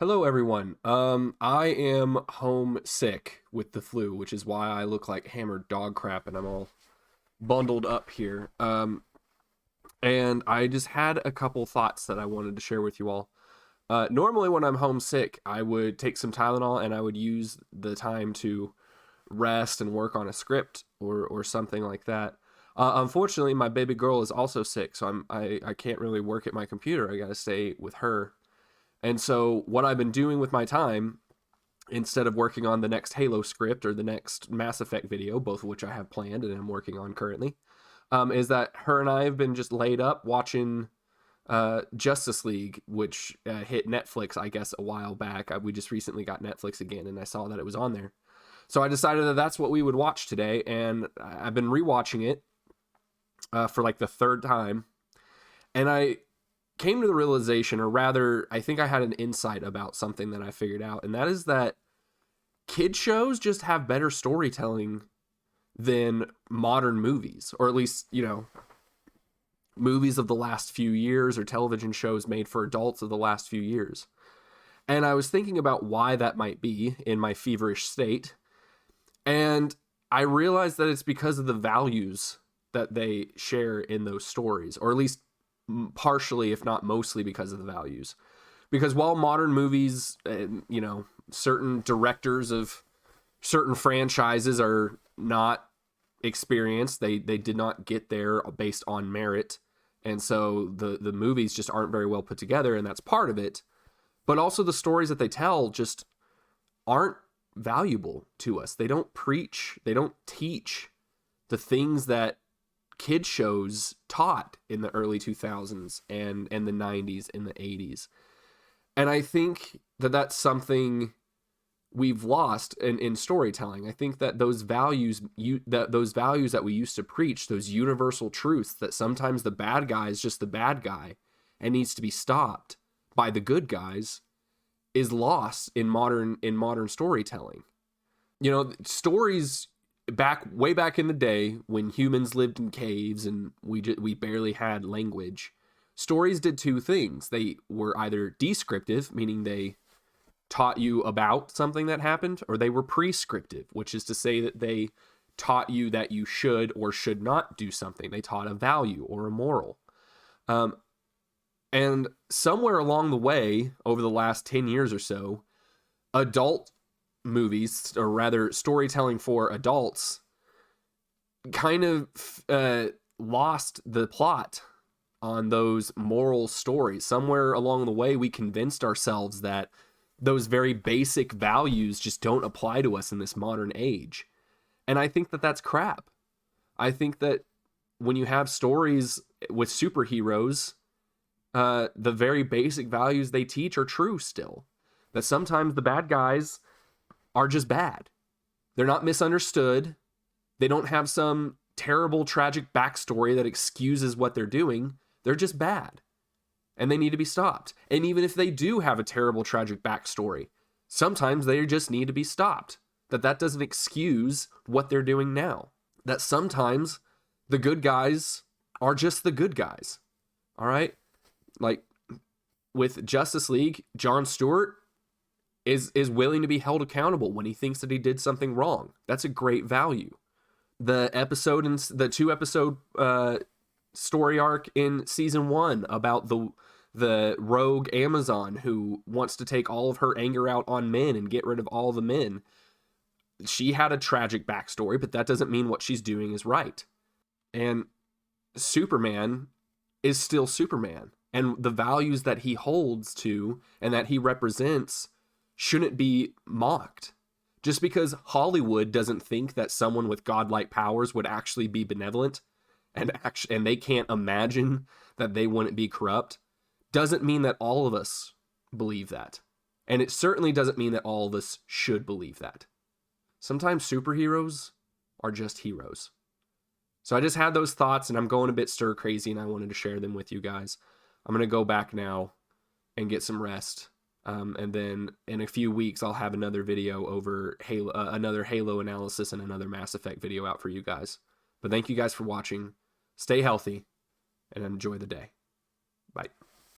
Hello, everyone. I am homesick with the flu, which is why I look like hammered dog crap and I'm all bundled up here. And I just had a couple thoughts that I wanted to share with you all. Normally, when I'm homesick, I would take some Tylenol and I would use the time to rest and work on a script or something like that. Unfortunately, my baby girl is also sick, so I can't really work at my computer. I gotta stay with her. And so what I've been doing with my time, instead of working on the next Halo script or the next Mass Effect video, both of which I have planned and I'm working on currently, is that her and I have been just laid up watching Justice League, which hit Netflix, I guess, a while back. We just recently got Netflix again, and I saw that it was on there. So I decided that that's what we would watch today, and I've been rewatching it for like the third time, and I came to the realization, or rather, I think I had an insight about something that I figured out, and that is that kid shows just have better storytelling than modern movies, or at least, movies of the last few years or television shows made for adults of the last few years. And I was thinking about why that might be in my feverish state, and I realized that it's because of the values that they share in those stories, or at least partially, if not mostly, because of the values. Because while modern movies, certain directors of certain franchises are not experienced, they did not get there based on merit, and so the movies just aren't very well put together, and that's part of it. But also the stories that they tell just aren't valuable to us. They don't preach, they don't teach the things that kid shows taught in the early 2000s and the 90s and the 80s. And I think that that's something we've lost in storytelling. I think that those values that we used to preach, those universal truths that sometimes the bad guy is just the bad guy and needs to be stopped by the good guys, is lost in modern storytelling. Stories way back in the day when humans lived in caves and we barely had language, stories did two things. They were either descriptive, meaning they taught you about something that happened, or they were prescriptive, which is to say that they taught you that you should or should not do something. They taught a value or a moral. And somewhere along the way, over the last 10 years or so, adult movies, or rather storytelling for adults, kind of lost the plot on those moral stories. Somewhere along the way, we convinced ourselves that those very basic values just don't apply to us in this modern age. And I think that that's crap. I think that when you have stories with superheroes, the very basic values they teach are true still. That sometimes the bad guys are just bad. They're not misunderstood. They don't have some terrible, tragic backstory that excuses what they're doing. They're just bad. And they need to be stopped. And even if they do have a terrible, tragic backstory, sometimes they just need to be stopped. That doesn't excuse what they're doing now. That sometimes the good guys are just the good guys. All right? Like with Justice League, Jon Stewart is willing to be held accountable when he thinks that he did something wrong. That's a great value. The episode in the 2-episode story arc in season 1 about the rogue Amazon who wants to take all of her anger out on men and get rid of all the men. She had a tragic backstory, but that doesn't mean what she's doing is right. And Superman is still Superman. And the values that he holds to and that he represents shouldn't be mocked. Just because Hollywood doesn't think that someone with godlike powers would actually be benevolent and they can't imagine that they wouldn't be corrupt, doesn't mean that all of us believe that. And it certainly doesn't mean that all of us should believe that. Sometimes superheroes are just heroes. So I just had those thoughts and I'm going a bit stir crazy and I wanted to share them with you guys. I'm going to go back now and get some rest. And then in a few weeks, I'll have another video over Halo, another Halo analysis and another Mass Effect video out for you guys. But thank you guys for watching. Stay healthy and enjoy the day.